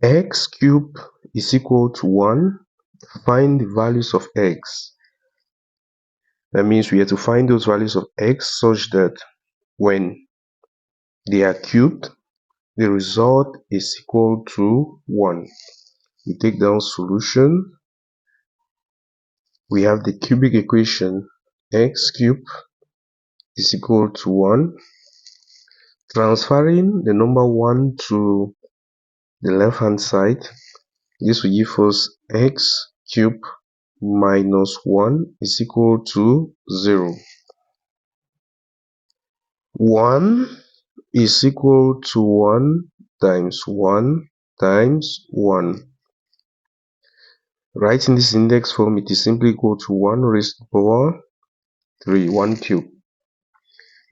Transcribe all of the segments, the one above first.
X cubed is equal to 1. Find the values of x. That means we have to find those values of x such that when they are cubed, the result is equal to 1. We take down solution. We have the cubic equation x cubed is equal to 1. Transferring the number 1 to the left hand side, this will give us x cubed minus 1 is equal to 0. 1 is equal to 1 times 1 times 1. Writing this index form, it is simply equal to 1 raised to the power 3, 1 cube.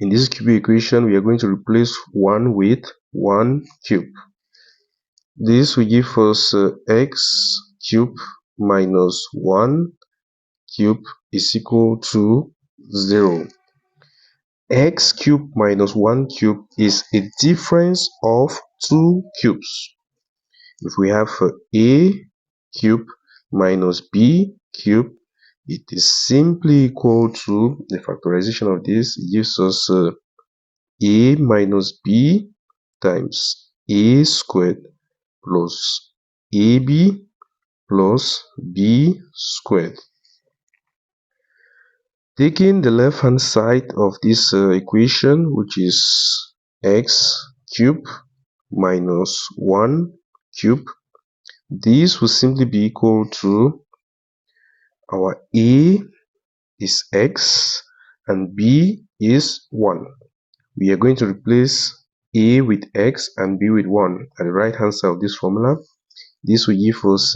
In this cubic equation, we are going to replace 1 with 1 cube. This will give us x cube minus 1 cube is equal to 0. X cube minus 1 cube is a difference of 2 cubes. If we have a cube minus b cube, it is simply equal to the factorization of this. It gives us a minus b times a squared plus ab plus b squared. Taking the left hand side of this equation, which is x cube minus 1 cube, this will simply be equal to our a is x and b is 1. We are going to replace a with x and b with 1 at the right hand side of this formula. This will give us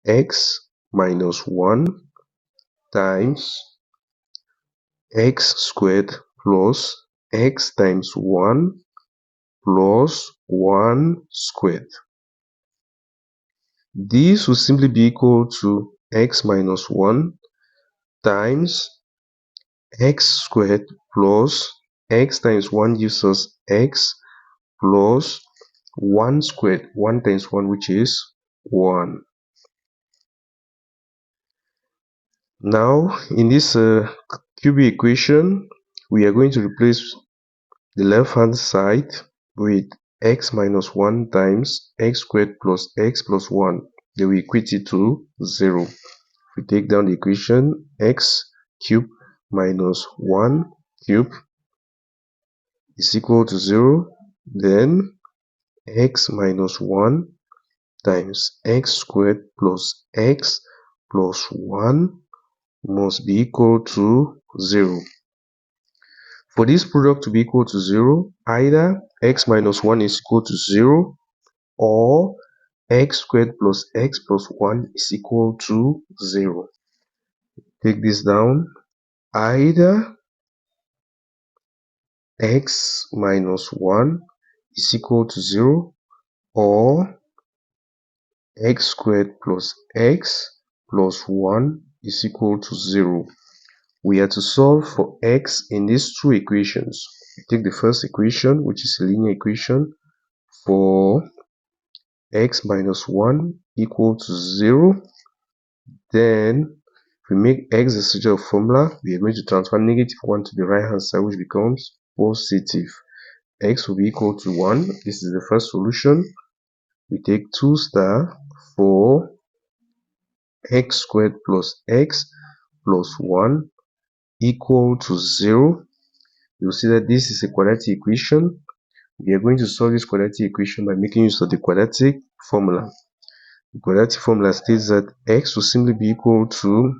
x minus 1 times x squared plus x times 1 plus 1 squared. This will simply be equal to x minus 1 times x squared plus x times 1 gives us x plus 1 squared. 1 times 1, which is 1. Now, in this cubic equation, we are going to replace the left hand side with x minus 1 times x squared plus x plus 1. Then we equate it to 0. We take down the equation x cubed minus 1 cube is equal to 0. Then x minus 1 times x squared plus x plus 1 must be equal to 0. For this product to be equal to 0, either x minus 1 is equal to 0 or x squared plus x plus 1 is equal to 0. Take this down. Either x minus 1 is equal to 0 or x squared plus x plus 1 is equal to 0. We have to solve for x in these two equations. We take the first equation, which is a linear equation, for x minus 1 equal to 0. Then, if we make x the subject of formula, we are going to transfer negative 1 to the right hand side, which becomes positive. X will be equal to 1. This is the first solution. We take 2 star for x squared plus x plus 1 equal to 0. You'll see that this is a quadratic equation. We are going to solve this quadratic equation by making use of the quadratic formula. The quadratic formula states that x will simply be equal to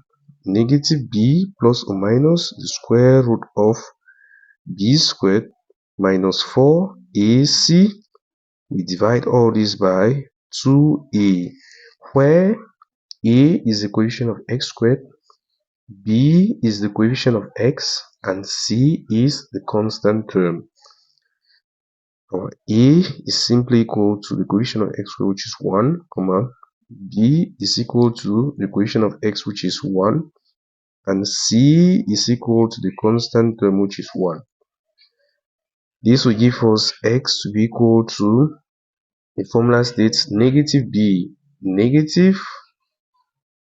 negative b plus or minus the square root of b squared minus 4ac. We divide all this by 2a, where a is the coefficient of x squared, b is the coefficient of x, and c is the constant term. Our a is simply equal to the coefficient of x squared, which is 1, comma, b is equal to the coefficient of x, which is 1, and c is equal to the constant term, which is 1. This will give us x to be equal to The formula states negative b, negative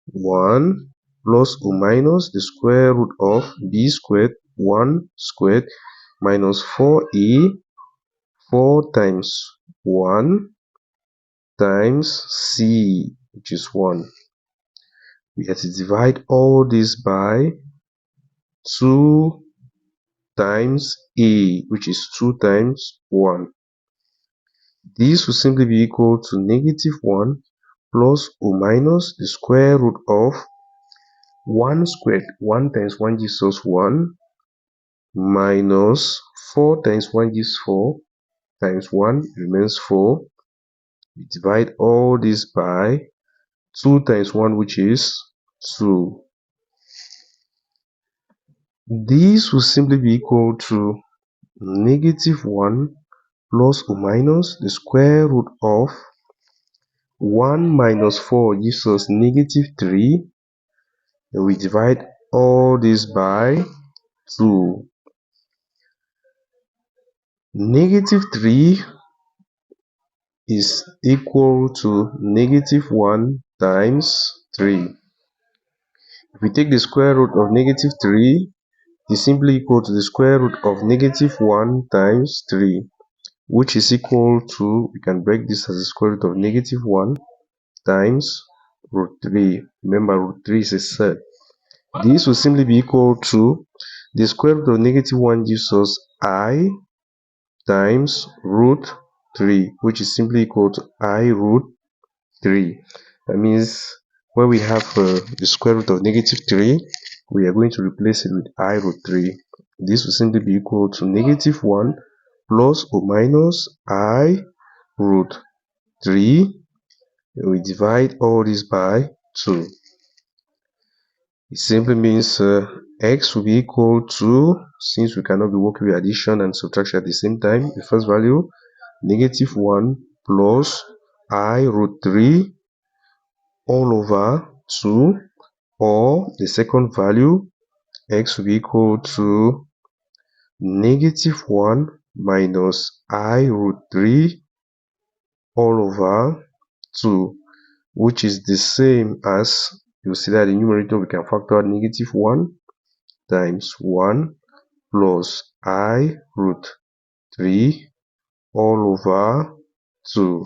1 plus or minus the square root of b squared 1 squared minus 4a 4 times 1 times c, which is 1. We have to divide all this by 2 times a, which is 2 times 1. This will simply be equal to negative 1 plus or minus the square root of 1 squared. 1 times 1 gives us 1 minus 4 times 1 gives 4 times 1 remains 4. We divide all this by 2 times 1, which is 2. This will simply be equal to negative 1 plus or minus the square root of 1 minus 4 gives us negative 3. And we divide all this by 2. Negative 3 is equal to negative 1 times 3. If we take the square root of negative 3, is simply equal to the square root of negative 1 times 3, which is equal to, we can break this as the square root of negative 1 times root 3. Remember, root 3 is a set. This will simply be equal to the square root of negative 1 gives us I times root 3, which is simply equal to I root 3. That means when we have the square root of negative 3, we are going to replace it with I root 3. This will simply be equal to negative 1 plus or minus I root 3. And we divide all this by 2. It simply means x will be equal to, since we cannot be working with addition and subtraction at the same time, the first value, negative 1 plus I root 3 all over 2, or the second value, x will be equal to negative 1 minus I root 3 all over 2, which is the same as, you see that in the numerator we can factor out negative 1 times 1 plus I root 3 all over 2.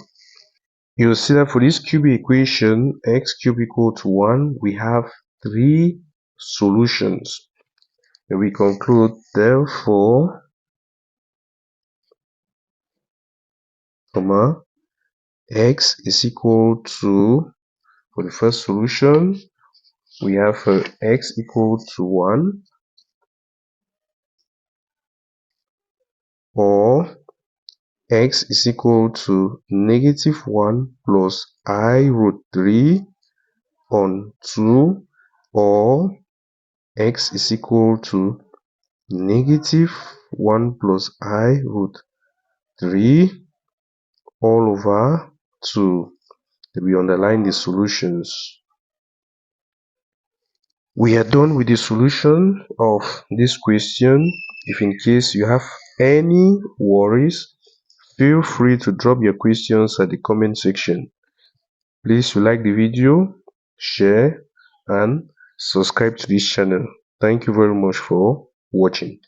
You'll see that for this cubic equation, x cubed equal to 1, we have 3 solutions. And we conclude, therefore, x is equal to, for the first solution, we have x equal to 1, or x is equal to negative 1 plus I root 3 on 2, or x is equal to negative 1 plus I root 3 all over 2. We underline the solutions. We are done with the solution of this question. If in case you have any worries, feel free to drop your questions at the comment section. Please like the video, share, and subscribe to this channel. Thank you very much for watching.